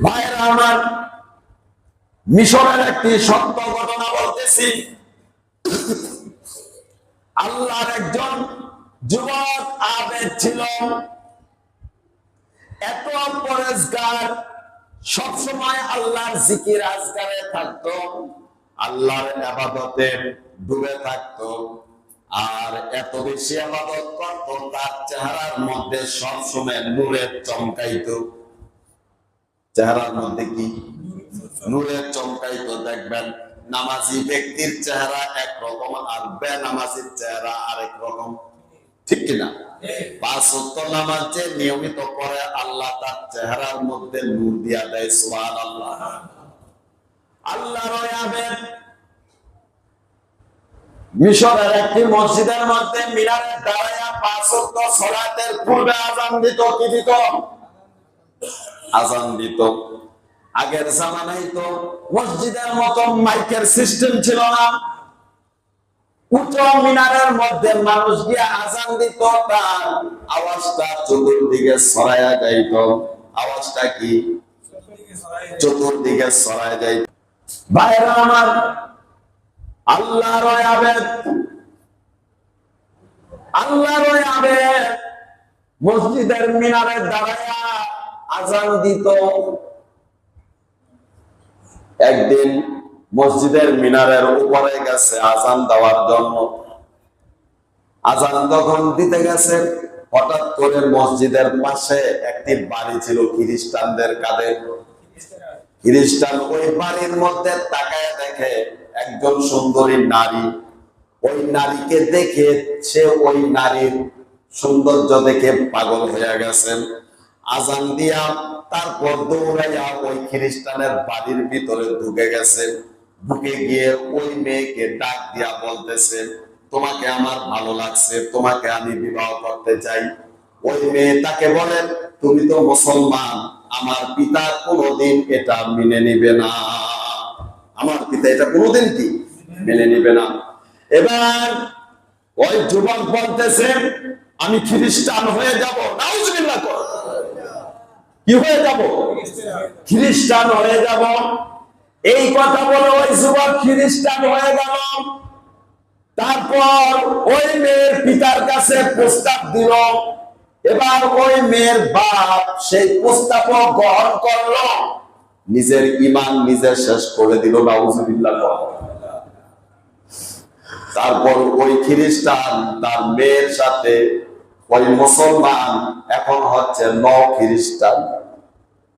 ভাইরা আমার, মিশরের একটি সত্য ঘটনা বলতেছি। আল্লাহর একজন যুবক আবেদ ছিল, এত পরেজগার, সবসময় আল্লাহর জিকির আজকারে থাকতো, আল্লাহর ইবাদতে ডুবে থাকতো। আর এত বেশি ইবাদত করতো, তার চেহারার মধ্যে সবসময় নূরের চমকাইতো। চেহারার মধ্যে কি নূরের চমকাইতো। দেখবেন নামাজি ব্যক্তির চেহারা একরকম, আর বেনামাজির চেহারা আরেক রকম, ঠিক কিনা? পাঁচ ওয়াক্ত নামাজ যে নিয়মিত পড়ে, আল্লাহ তার চেহারার মধ্যে নূর দিয়া দেয়। সুবহানাল্লাহ। আল্লাহর আবেদ মিশরের একটি মসজিদের মধ্যে মিনারে দাঁড়ায়া পাঁচ ওয়াক্ত সালাতের পূর্বে আযান দিত। কি দিত? আযান দিত। আগের জামানায় তো মসজিদের মতো মাইকের সিস্টেম ছিল না। উঁচু মিনারের মধ্যে মানুষ গিয়ে আযান দিত, তার আওয়াজটা চতুর্দিকে ছড়ায়া যাইত। আওয়াজটা কি? চতুর্দিকে ছড়ায়া যাইত। ভাইরা আমার, আল্লাহর আবেদ মসজিদের মিনারে দাঁড়ায়া আযান দিত। একদিন মসজিদের মিনারের উপরে গেছে আযান দেওয়ার জন্য। আযান যখন দিতে গেছে, হঠাৎ করে মসজিদের পাশে একটি বাড়ি ছিল খ্রিস্টানদের কাঁধে। খ্রিস্টান ওই বাড়ির মধ্যে তাকায় দেখে একজন সুন্দরী নারী। ওই নারীকে দেখে সে ওই নারীর সৌন্দর্য দেখে পাগল হয়ে গেছেন। আযান দিয়া তারপর দৌড়াইয়া ওই খ্রিস্টানের বাড়ির ভিতরে ঢুকে গেছে। ঢুকে গিয়ে ওই মেয়েকে ডাক দিয়া বলতেছে, তোমাকে আমার ভালো লাগছে, তোমাকে আমি বিবাহ করতে চাই। ওই মেয়ে তাকে বলেন, তুমি তো মুসলমান, আমার পিতা কোনোদিন এটা মেনে নিবে না। আমার পিতা এটা কোনোদিন কি মেনে নিবে না। এবার ওই যুবক বলতেছে, আমি খ্রিস্টান হয়ে যাব। নাউজুবিল্লাহ। কি হয়ে যাব? খ্রিস্টান হয়ে যাব। এই কথা বলে ওই যুবক খ্রিস্টান হয়ে গেল। তারপর ওই মেয়ের পিতার কাছে প্রস্তাব দিল। এবার ওই মেয়ের বাপ সেই প্রস্তাব গ্রহণ করলো, নিজের ঈমান নিজে শেষ করে দিল। নাউজুবিল্লাহ। তারপর ওই খ্রিস্টান তার মেয়ের সাথে ওই মুসলমান এখন হচ্ছে ন খ্রিস্টান।